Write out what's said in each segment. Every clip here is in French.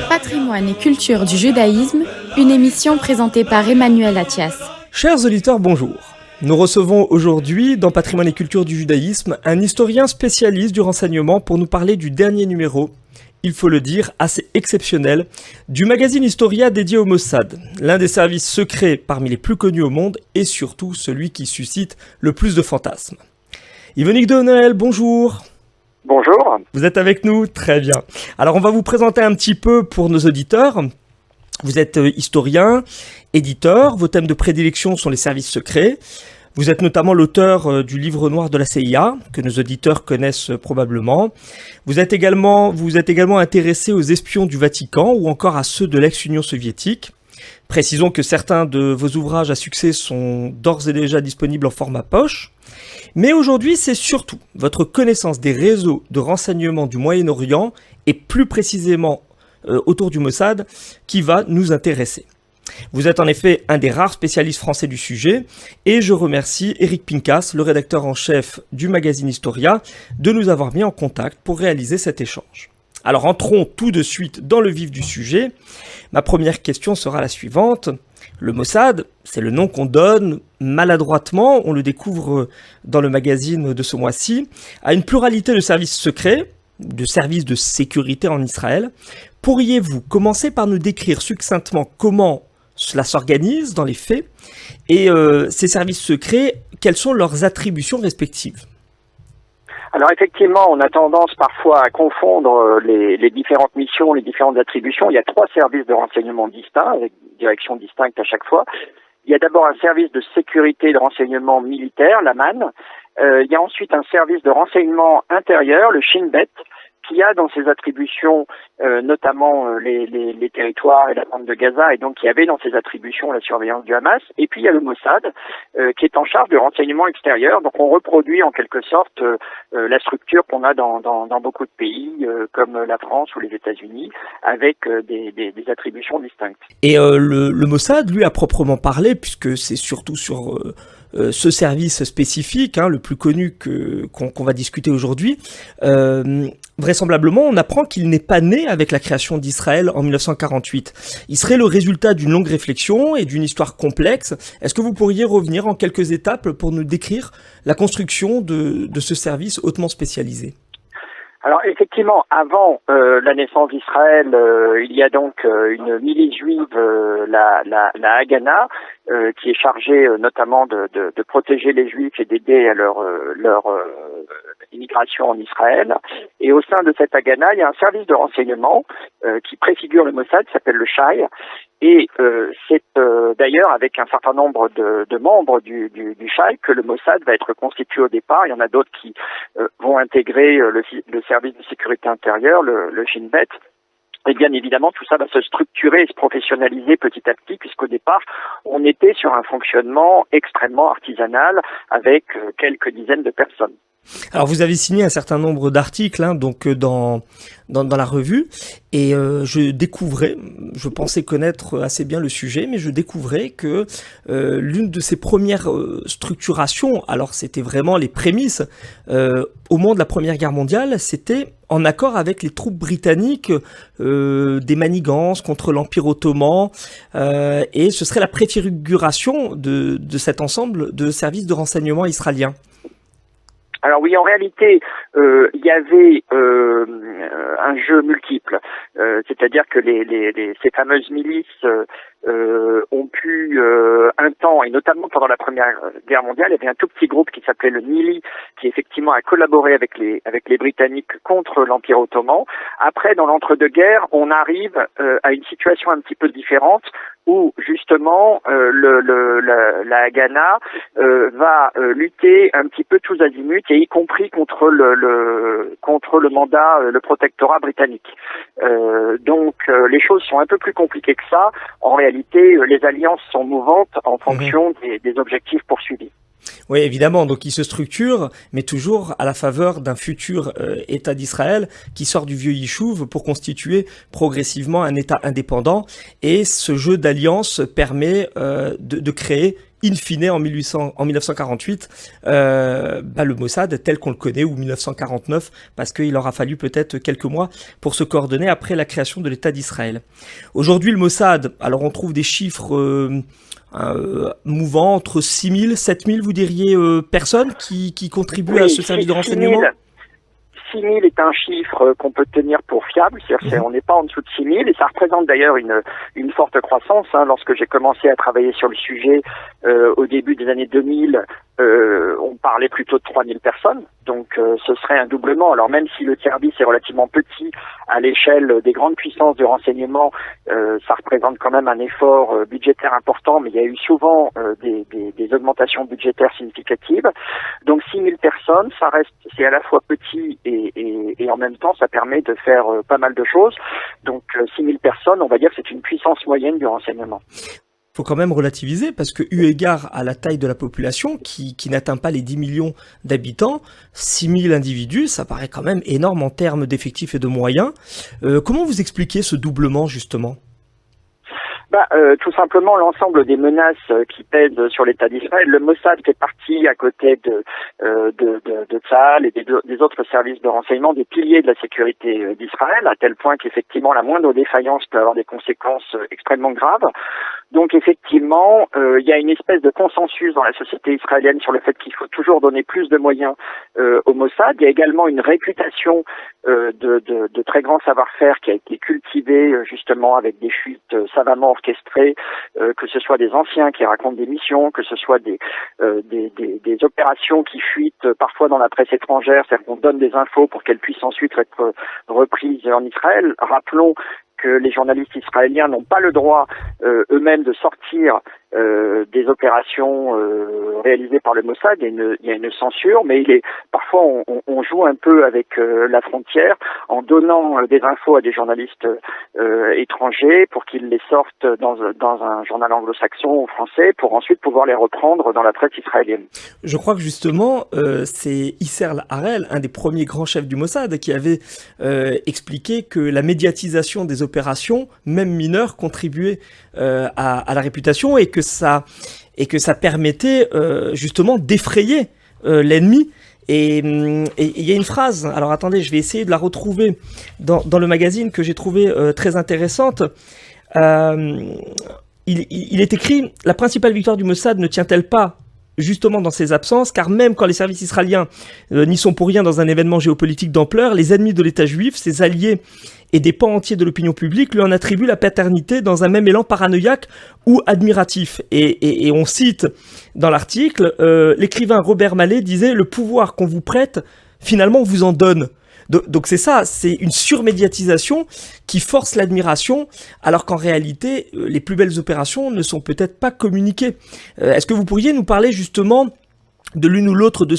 Patrimoine et culture du judaïsme, une émission présentée par Emmanuel Attias. Chers auditeurs, bonjour. Nous recevons aujourd'hui, dans Patrimoine et culture du judaïsme, un historien spécialiste du renseignement pour nous parler du dernier numéro, il faut le dire, assez exceptionnel, du magazine Historia dédié au Mossad, l'un des services secrets parmi les plus connus au monde et surtout celui qui suscite le plus de fantasmes. Yvonique de Noël, bonjour. Bonjour. Vous êtes avec nous? Très bien. Alors on va vous présenter un petit peu pour nos auditeurs. Vous êtes historien, éditeur, vos thèmes de prédilection sont les services secrets. Vous êtes notamment l'auteur du livre noir de la CIA, que nos auditeurs connaissent probablement. Vous êtes également intéressé aux espions du Vatican ou encore à ceux de l'ex-Union soviétique. Précisons que certains de vos ouvrages à succès sont d'ores et déjà disponibles en format poche. Mais aujourd'hui, c'est surtout votre connaissance des réseaux de renseignement du Moyen-Orient et plus précisément autour du Mossad qui va nous intéresser. Vous êtes en effet un des rares spécialistes français du sujet et je remercie Eric Pincas, le rédacteur en chef du magazine Historia, de nous avoir mis en contact pour réaliser cet échange. Alors entrons tout de suite dans le vif du sujet. Ma première question sera la suivante. Le Mossad, c'est le nom qu'on donne maladroitement, on le découvre dans le magazine de ce mois-ci, à une pluralité de services secrets, de services de sécurité en Israël. Pourriez-vous commencer par nous décrire succinctement comment cela s'organise dans les faits et ces services secrets, quelles sont leurs attributions respectives? Alors effectivement, on a tendance parfois à confondre les différentes missions, les différentes attributions. Il y a 3 services de renseignement distincts, avec directions distinctes à chaque fois. Il y a d'abord un service de sécurité et de renseignement militaire, la MAN. Il y a ensuite un service de renseignement intérieur, le Shin Bet, qui a dans ses attributions notamment les territoires et la bande de Gaza, et donc qui avait dans ses attributions la surveillance du Hamas. Et puis il y a le Mossad qui est en charge du renseignement extérieur. Donc on reproduit en quelque sorte la structure qu'on a dans beaucoup de pays comme la France ou les États-Unis, avec des attributions distinctes. Et le Mossad, lui, à proprement parler, puisque c'est surtout sur ce service spécifique, le plus connu qu'on va discuter aujourd'hui, vraisemblablement, on apprend qu'il n'est pas né avec la création d'Israël en 1948. Il serait le résultat d'une longue réflexion et d'une histoire complexe. Est-ce que vous pourriez revenir en quelques étapes pour nous décrire la construction de ce service hautement spécialisé ? Alors effectivement, avant la naissance d'Israël, il y a donc une milice juive, la Haganah, qui est chargée notamment de protéger les Juifs et d'aider à leur immigration en Israël. Et au sein de cette Haganah, il y a un service de renseignement qui préfigure le Mossad, qui s'appelle le Shai. Et c'est d'ailleurs avec un certain nombre de membres du Shai que le Mossad va être constitué au départ. Il y en a d'autres qui vont intégrer le service de sécurité intérieure, le Shin Bet. Et bien évidemment, tout ça va se structurer et se professionnaliser petit à petit, puisqu'au départ, on était sur un fonctionnement extrêmement artisanal avec quelques dizaines de personnes. Alors vous avez signé un certain nombre d'articles donc dans la revue et je pensais connaître assez bien le sujet, mais je découvrais que l'une de ces premières structurations, alors c'était vraiment les prémices au moment de la Première Guerre mondiale, c'était en accord avec les troupes britanniques des manigances contre l'Empire ottoman et ce serait la préfiguration de cet ensemble de services de renseignement israéliens. Alors oui, en réalité, il y avait un jeu multiple, c'est-à-dire que ces fameuses milices ont pu un temps, et notamment pendant la Première Guerre mondiale, il y avait un tout petit groupe qui s'appelait le Nili, qui effectivement a collaboré avec les Britanniques contre l'Empire ottoman. Après, dans l'entre-deux-guerres, on arrive à une situation un petit peu différente où justement la Haganah va lutter un petit peu tous azimuts, et y compris contre le mandat, le protectorat britannique. Donc les choses sont un peu plus compliquées que ça. En réalité, les alliances sont mouvantes en fonction des objectifs poursuivis. Oui, évidemment, donc il se structure, mais toujours à la faveur d'un futur État d'Israël qui sort du vieux Yishuv pour constituer progressivement un État indépendant. Et ce jeu d'alliance permet de créer in fine, en 1948, le Mossad tel qu'on le connaît, ou 1949, parce qu'il aura fallu peut-être quelques mois pour se coordonner après la création de l'État d'Israël. Aujourd'hui, le Mossad, alors on trouve des chiffres mouvants, entre 6 000, 7 000, vous diriez, personnes qui contribuent à ce service de renseignement. 6 000 est un chiffre qu'on peut tenir pour fiable, c'est-à-dire on n'est pas en dessous de 6 000, et ça représente d'ailleurs une forte croissance. Lorsque j'ai commencé à travailler sur le sujet au début des années 2000, on parlait plutôt de 3 000 personnes, donc ce serait un doublement. Alors même si le service est relativement petit à l'échelle des grandes puissances de renseignement, ça représente quand même un effort budgétaire important, mais il y a eu souvent des augmentations budgétaires significatives. Donc 6 000 personnes, c'est à la fois petit et en même temps ça permet de faire pas mal de choses. Donc 6 000 personnes, on va dire que c'est une puissance moyenne du renseignement. Faut quand même relativiser, parce que eu égard à la taille de la population qui n'atteint pas les 10 millions d'habitants, 6 000 individus, ça paraît quand même énorme en termes d'effectifs et de moyens. Comment vous expliquez ce doublement justement ? Tout simplement l'ensemble des menaces qui pèsent sur l'État d'Israël. Le Mossad fait partie, à côté de Tsahal et des autres services de renseignement, des piliers de la sécurité d'Israël, à tel point qu'effectivement la moindre défaillance peut avoir des conséquences extrêmement graves. Donc effectivement, il y a une espèce de consensus dans la société israélienne sur le fait qu'il faut toujours donner plus de moyens au Mossad. Il y a également une réputation de très grand savoir-faire qui a été cultivée justement avec des fuites savamment orchestrées, que ce soit des anciens qui racontent des missions, que ce soit des opérations qui fuitent parfois dans la presse étrangère, c'est-à-dire qu'on donne des infos pour qu'elles puissent ensuite être reprises en Israël. Rappelons que les journalistes israéliens n'ont pas le droit eux-mêmes de sortir des opérations réalisées par le Mossad. Il y a une censure, mais parfois on joue un peu avec la frontière en donnant des infos à des journalistes étrangers pour qu'ils les sortent dans un journal anglo-saxon ou français pour ensuite pouvoir les reprendre dans la presse israélienne. Je crois que justement c'est Isser Harel, un des premiers grands chefs du Mossad, qui avait expliqué que la médiatisation des opérations, même mineures, contribuait à la réputation, et que ça permettait justement d'effrayer l'ennemi. Et il y a une phrase, alors attendez, je vais essayer de la retrouver dans le magazine, que j'ai trouvé très intéressante. Il est écrit: la principale victoire du Mossad ne tient-elle pas justement dans ses absences, car même quand les services israéliens n'y sont pour rien dans un événement géopolitique d'ampleur, les ennemis de l'État juif, ses alliés et des pans entiers de l'opinion publique lui en attribuent la paternité dans un même élan paranoïaque ou admiratif. Et on cite dans l'article, l'écrivain Robert Mallet disait: le pouvoir qu'on vous prête, finalement on vous en donne. Donc c'est ça, c'est une surmédiatisation qui force l'admiration, alors qu'en réalité, les plus belles opérations ne sont peut-être pas communiquées. Est-ce que vous pourriez nous parler justement de l'une ou l'autre de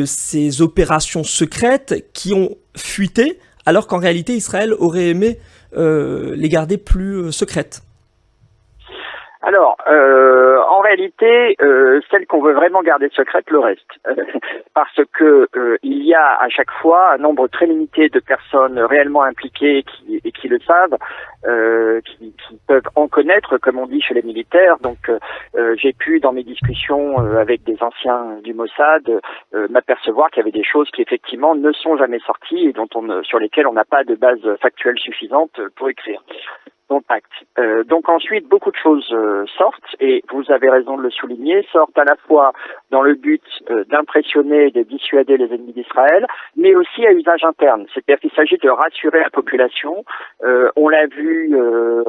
ces opérations secrètes qui ont fuité, alors qu'en réalité Israël aurait aimé les garder plus secrètes? Alors, en réalité, celle qu'on veut vraiment garder secrète, le reste, parce que il y a à chaque fois un nombre très limité de personnes réellement impliquées qui le savent, qui peuvent en connaître, comme on dit chez les militaires. Donc, j'ai pu, dans mes discussions avec des anciens du Mossad, m'apercevoir qu'il y avait des choses qui effectivement ne sont jamais sorties et sur lesquelles on n'a pas de base factuelle suffisante pour écrire. Donc ensuite, beaucoup de choses sortent, et vous avez raison de le souligner, sortent à la fois dans le but d'impressionner et de dissuader les ennemis d'Israël, mais aussi à usage interne. C'est-à-dire qu'il s'agit de rassurer la population. On l'a vu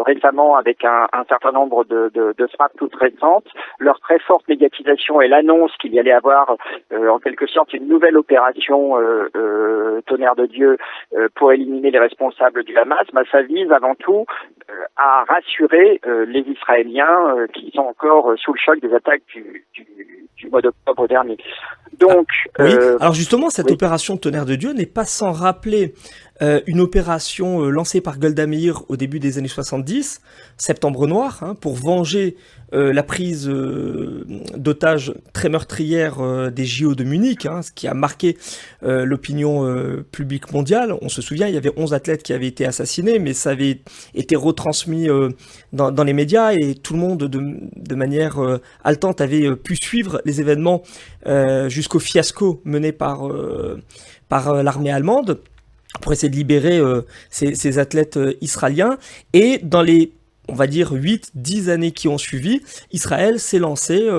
récemment avec un certain nombre de frappes toutes récentes, leur très forte médiatisation et l'annonce qu'il y allait avoir en quelque sorte une nouvelle opération Tonnerre de Dieu pour éliminer les responsables du Hamas. Ça vise avant tout à rassurer les Israéliens qui sont encore sous le choc des attaques du mois d'octobre dernier. Donc, oui. Alors justement, cette opération Tonnerre de Dieu n'est pas sans rappeler une opération lancée par Golda Meir au début des années 70, Septembre Noir, pour venger la prise d'otages très meurtrière des JO de Munich, ce qui a marqué l'opinion publique mondiale. On se souvient, il y avait 11 athlètes qui avaient été assassinés, mais ça avait été retransmis dans les médias et tout le monde de manière haletante avait pu suivre les événements jusqu'au fiasco mené par l'armée allemande pour essayer de libérer ces athlètes israéliens. Et dans les, on va dire, 8-10 années qui ont suivi, Israël s'est lancé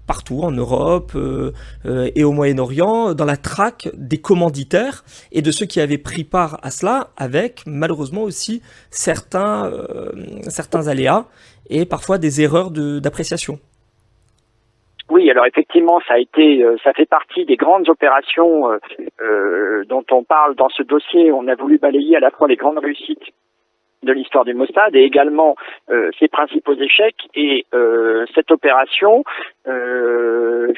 partout en Europe et au Moyen-Orient dans la traque des commanditaires et de ceux qui avaient pris part à cela, avec malheureusement aussi certains aléas et parfois des erreurs d'appréciation. Oui, alors effectivement, ça fait partie des grandes opérations dont on parle dans ce dossier. On a voulu balayer à la fois les grandes réussites de l'histoire du Mossad et également ses principaux échecs. Et cette opération,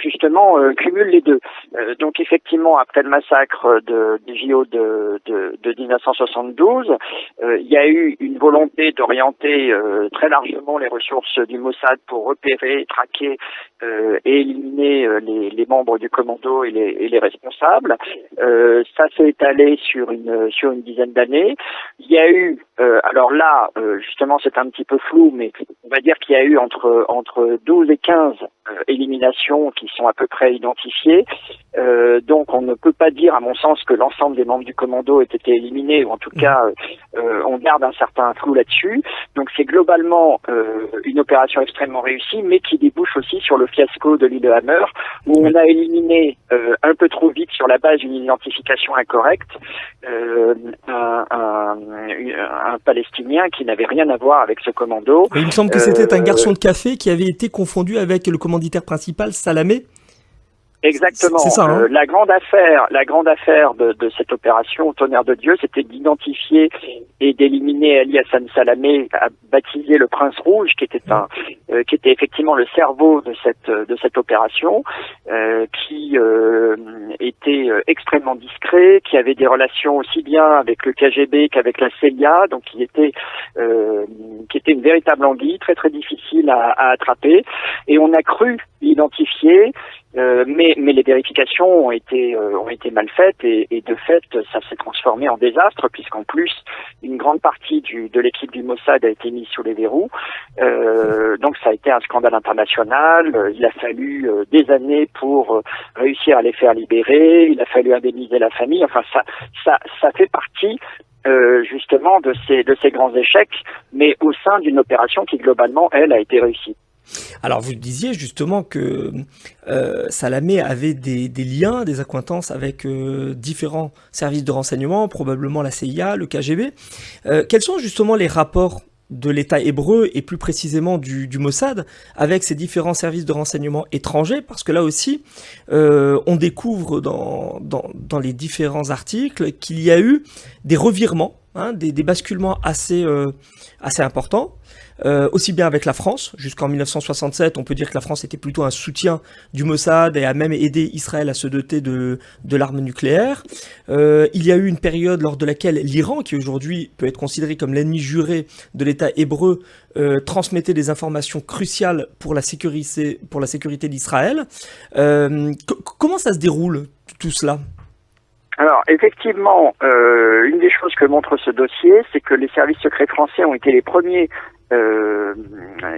justement, cumule les deux. Donc effectivement, après le massacre des JO de 1972, il y a eu une volonté d'orienter très largement les ressources du Mossad pour repérer, traquer et éliminer les membres du commando et les responsables. Ça s'est étalé sur une dizaine d'années. Il y a eu alors là, justement, c'est un petit peu flou, mais on va dire qu'il y a eu entre 12 et 15 éliminations qui sont à peu près identifiées. Donc, on ne peut pas dire, à mon sens, que l'ensemble des membres du commando aient été éliminés, ou en tout cas, on garde un certain flou là-dessus. Donc, c'est globalement une opération extrêmement réussie, mais qui débouche aussi sur le fiasco de Lillehammer, où on a éliminé un peu trop vite, sur la base d'une identification incorrecte, un Palestinien qui n'avait rien à voir avec ce commando. Et il me semble que c'était un garçon de café qui avait été confondu avec le commanditaire principal, Salamé. Exactement. C'est ça, hein. La grande affaire de cette opération, au tonnerre de Dieu, c'était d'identifier et d'éliminer Ali Hassan Salamé, baptisé le Prince Rouge, qui était effectivement le cerveau de cette opération, qui était extrêmement discret, qui avait des relations aussi bien avec le KGB qu'avec la CIA, donc qui était une véritable anguille, très très difficile à attraper, et on a cru l'identifier. Mais les vérifications ont été mal faites et de fait ça s'est transformé en désastre, puisqu'en plus une grande partie de l'équipe du Mossad a été mise sous les verrous. Donc ça a été un scandale international. Il a fallu des années pour réussir à les faire libérer. Il a fallu indemniser la famille. Enfin ça fait partie justement de ces grands échecs, mais au sein d'une opération qui globalement elle a été réussie. Alors vous disiez justement que Salamé avait des liens, des accointances avec différents services de renseignement, probablement la CIA, le KGB. Quels sont justement les rapports de l'État hébreu et plus précisément du Mossad avec ces différents services de renseignement étrangers? Parce que là aussi, on découvre dans les différents articles qu'il y a eu des revirements, des basculements assez importants. Aussi bien avec la France, jusqu'en 1967, on peut dire que la France était plutôt un soutien du Mossad et a même aidé Israël à se doter de l'arme nucléaire. Il y a eu une période lors de laquelle l'Iran, qui aujourd'hui peut être considéré comme l'ennemi juré de l'État hébreu, transmettait des informations cruciales pour la sécurité d'Israël. Comment ça se déroule tout cela ? Alors, effectivement, une des choses que montre ce dossier, c'est que les services secrets français ont été les premiers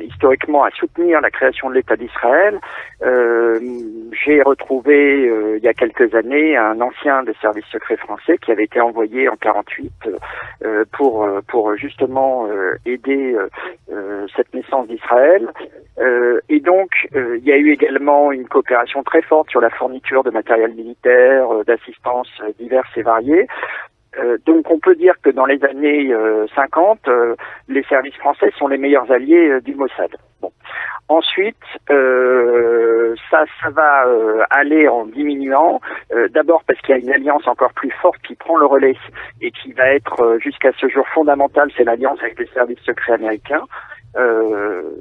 historiquement à soutenir la création de l'État d'Israël. J'ai retrouvé il y a quelques années un ancien des services secrets français qui avait été envoyé en 48 pour justement aider cette naissance d'Israël. Et donc il y a eu également une coopération très forte sur la fourniture de matériel militaire, d'assistance diverses et variées. Donc on peut dire que dans les années 50, les services français sont les meilleurs alliés du Mossad. Bon. Ensuite, ça va aller en diminuant. D'abord parce qu'il y a une alliance encore plus forte qui prend le relais et qui va être jusqu'à ce jour fondamentale, c'est l'alliance avec les services secrets américains.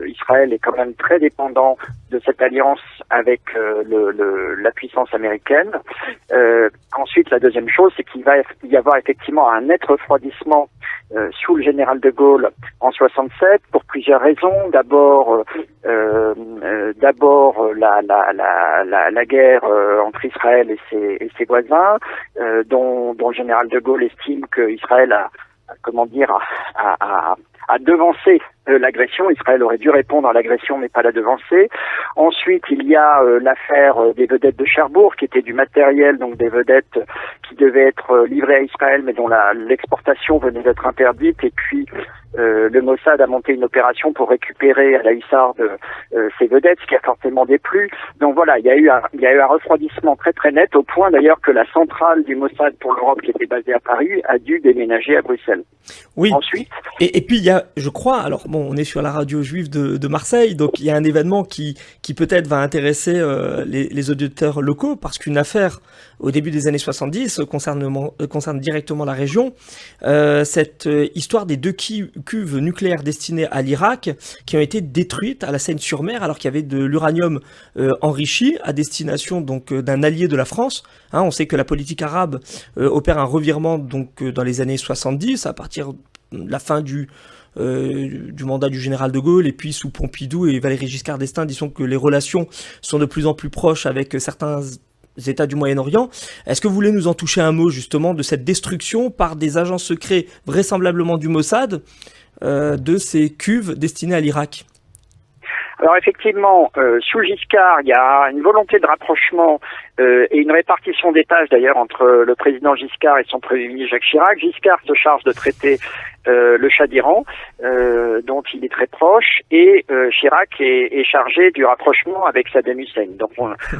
Israël est quand même très dépendant de cette alliance avec la puissance américaine. Ensuite, la deuxième chose, c'est qu'il va y avoir effectivement un net refroidissement sous le général de Gaulle en 67 pour plusieurs raisons. D'abord la guerre entre Israël et ses voisins, dont le général de Gaulle estime que Israël a devancé l'agression. Israël aurait dû répondre à l'agression mais pas la devancer. Ensuite, il y a l'affaire des vedettes de Cherbourg, qui était du matériel, donc des vedettes qui devaient être livrées à Israël mais dont l'exportation venait d'être interdite. Et puis le Mossad a monté une opération pour récupérer à la hussarde ces vedettes, ce qui a fortement déplu. Donc voilà, il y a eu un refroidissement très très net, au point d'ailleurs que la centrale du Mossad pour l'Europe, qui était basée à Paris, a dû déménager à Bruxelles. Oui. Ensuite, et puis il y a, je crois, alors bon, on est sur la radio juive de Marseille, donc il y a un événement qui peut-être va intéresser les auditeurs locaux, parce qu'une affaire au début des années 70 concerne directement la région. Cette histoire des 2 cuves nucléaires destinées à l'Irak qui ont été détruites à la Seine-sur-Mer, alors qu'il y avait de l'uranium enrichi à destination donc d'un allié de la France. On sait que la politique arabe opère un revirement donc dans les années 70, à partir de la fin du mandat du général de Gaulle, et puis sous Pompidou et Valéry Giscard d'Estaing, disons que les relations sont de plus en plus proches avec certains États du Moyen-Orient. Est-ce que vous voulez nous en toucher un mot justement de cette destruction par des agents secrets, vraisemblablement du Mossad, de ces cuves destinées à l'Irak ? Alors effectivement, sous Giscard, il y a une volonté de rapprochement et une répartition des tâches d'ailleurs entre le président Giscard et son premier ministre Jacques Chirac. Giscard se charge de traiter le Shah d'Iran, dont il est très proche, et Chirac est chargé du rapprochement avec Saddam Hussein. Donc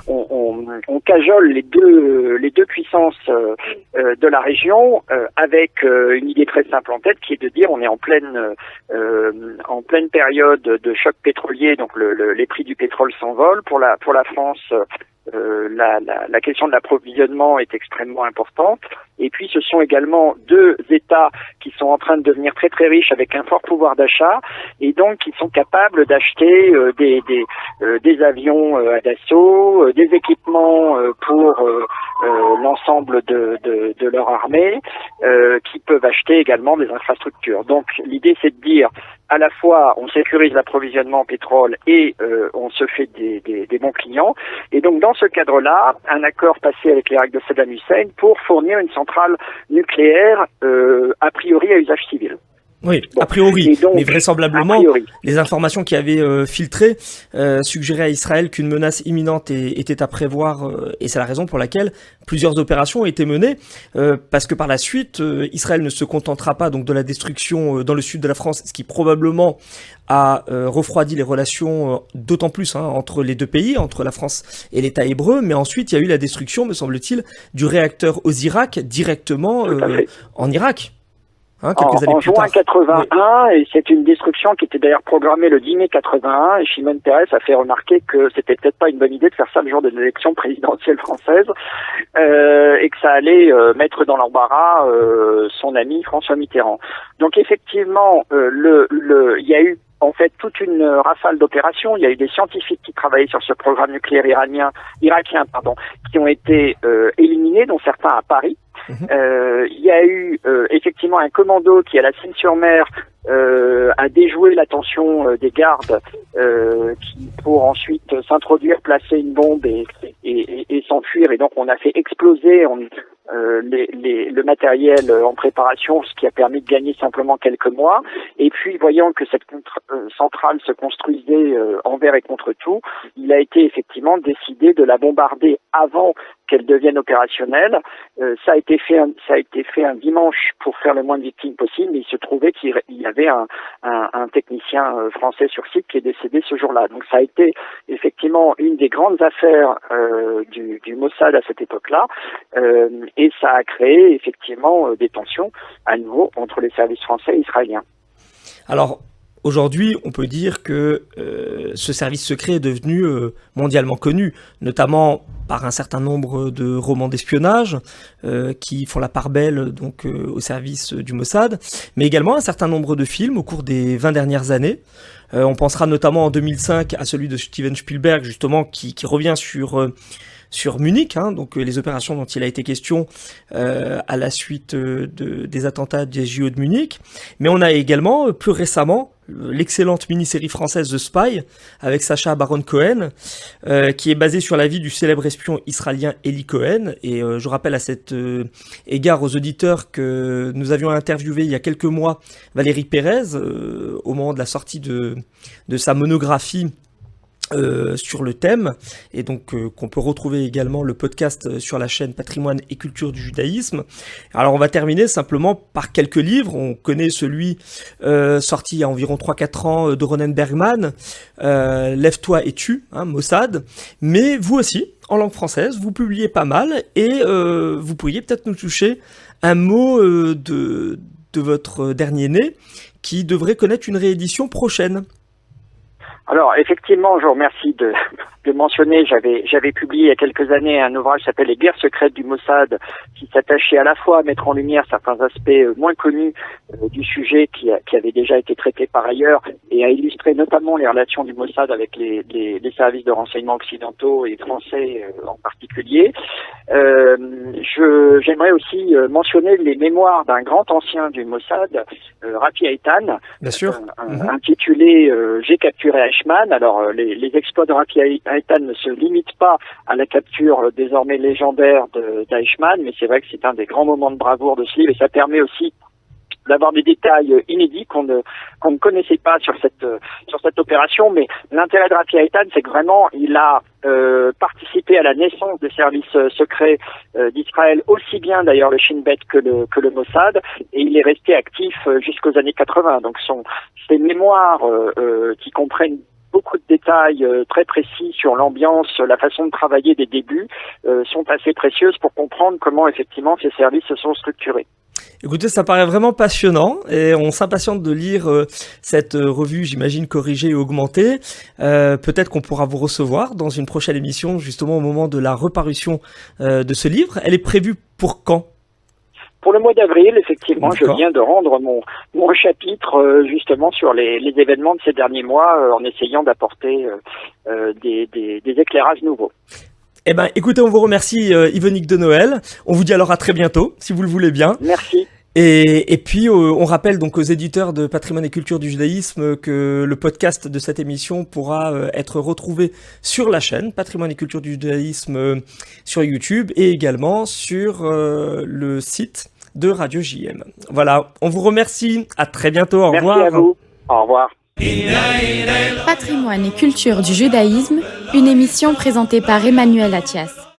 on cajole les deux puissances de la région avec une idée très simple en tête, qui est de dire on est en pleine période de choc pétrolier, donc les prix du pétrole s'envolent. Pour la France, la question de l'approvisionnement est extrêmement importante. Et puis ce sont également 2 États qui sont en train de devenir très très riches avec un fort pouvoir d'achat, et donc qui sont capables d'acheter des avions à Dassault, des équipements pour l'ensemble de leur armée, qui peuvent acheter également des infrastructures. Donc l'idée, c'est de dire à la fois on sécurise l'approvisionnement en pétrole et on se fait des bons clients. Et donc dans ce cadre-là, un accord passé avec l'Irak de Saddam Hussein pour fournir une centrale nucléaire a priori à usage civil. Oui, a priori, donc, mais vraisemblablement, les informations qui avaient filtré suggéraient à Israël qu'une menace imminente était à prévoir, et c'est la raison pour laquelle plusieurs opérations ont été menées, parce que par la suite, Israël ne se contentera pas donc de la destruction dans le sud de la France, ce qui probablement a refroidi les relations d'autant plus entre les 2 pays, entre la France et l'État hébreu, mais ensuite il y a eu la destruction, me semble-t-il, du réacteur Osirak directement en Irak. En juin 81, et c'est une destruction qui était d'ailleurs programmée le 10 mai 81, et Shimon Peres a fait remarquer que c'était peut-être pas une bonne idée de faire ça le jour de l'élection présidentielle française, et que ça allait mettre dans l'embarras son ami François Mitterrand. Donc effectivement, il y a eu en fait toute une rafale d'opérations. Il y a eu des scientifiques qui travaillaient sur ce programme nucléaire irakien, qui ont été éliminés, dont certains à Paris. Il y a eu effectivement un commando qui, à la Seine-sur-Mer, a déjoué l'attention des gardes pour ensuite s'introduire, placer une bombe et s'enfuir. Et donc on a fait exploser le matériel en préparation, ce qui a permis de gagner simplement quelques mois. Et puis, voyant que cette centrale se construisait envers et contre tout, il a été effectivement décidé de la bombarder avant qu'elle devienne opérationnelle. Ça a été fait un dimanche pour faire le moins de victimes possible, mais il se trouvait qu'il y avait un technicien français sur site qui est décédé ce jour-là. Donc ça a été effectivement une des grandes affaires du Mossad à cette époque-là, et ça a créé effectivement des tensions à nouveau entre les services français et israéliens. Alors, Aujourd'hui, on peut dire que ce service secret est devenu mondialement connu, notamment par un certain nombre de romans d'espionnage qui font la part belle donc au service du Mossad, mais également un certain nombre de films au cours des 20 dernières années. On pensera notamment en 2005 à celui de Steven Spielberg, justement, qui revient sur Munich, donc les opérations dont il a été question à la suite des attentats des JO de Munich. Mais on a également, plus récemment, l'excellente mini-série française The Spy, avec Sacha Baron Cohen, qui est basée sur la vie du célèbre espion israélien Eli Cohen. Et je rappelle à cet égard aux auditeurs que nous avions interviewé il y a quelques mois Valérie Pérez, au moment de la sortie de sa monographie sur le thème, et donc qu'on peut retrouver également le podcast sur la chaîne Patrimoine et Culture du Judaïsme. Alors on va terminer simplement par quelques livres. On connaît celui sorti il y a environ 3-4 ans de Ronen Bergman, Lève-toi et tue, Mossad, mais vous aussi, en langue française, vous publiez pas mal, et vous pourriez peut-être nous toucher un mot de votre dernier né, qui devrait connaître une réédition prochaine. Alors effectivement, je vous remercie de mentionner, j'avais publié il y a quelques années un ouvrage qui s'appelle Les guerres secrètes du Mossad, qui s'attachait à la fois à mettre en lumière certains aspects moins connus du sujet qui avaient déjà été traités par ailleurs, et à illustrer notamment les relations du Mossad avec les services de renseignement occidentaux et français en particulier. J'aimerais aussi mentionner les mémoires d'un grand ancien du Mossad, Rafi Eitan, bien sûr, intitulé J'ai capturé Eichmann. Alors les exploits de Rafi Eitan ne se limitent pas à la capture désormais légendaire d'Eichmann, mais c'est vrai que c'est un des grands moments de bravoure de ce livre, et ça permet aussi d'avoir des détails inédits qu'on ne connaissait pas sur cette opération. Mais l'intérêt de Rafi Eitan, c'est que vraiment il a participé à la naissance des services secrets d'Israël, aussi bien d'ailleurs le Shin Bet que le Mossad, et il est resté actif jusqu'aux années 80. Donc ses mémoires qui comprennent beaucoup de détails très précis sur l'ambiance, la façon de travailler des débuts, sont assez précieuses pour comprendre comment effectivement ces services se sont structurés. Écoutez, ça paraît vraiment passionnant, et on s'impatiente de lire cette revue, j'imagine, corrigée et augmentée. Peut-être qu'on pourra vous recevoir dans une prochaine émission, justement au moment de la reparution de ce livre. Elle est prévue pour quand ? Pour le mois d'avril, effectivement, je viens de rendre mon chapitre justement sur les événements de ces derniers mois, en essayant d'apporter des éclairages nouveaux. Eh ben, écoutez, on vous remercie Yvonique de Noël. On vous dit alors à très bientôt, si vous le voulez bien. Merci. Et puis, on rappelle donc aux éditeurs de Patrimoine et Culture du Judaïsme que le podcast de cette émission pourra être retrouvé sur la chaîne Patrimoine et Culture du Judaïsme sur YouTube, et également sur le site de Radio JM. Voilà, on vous remercie. À très bientôt. Au revoir. Merci à vous. Au revoir. Patrimoine et Culture du Judaïsme, une émission présentée par Emmanuel Attias.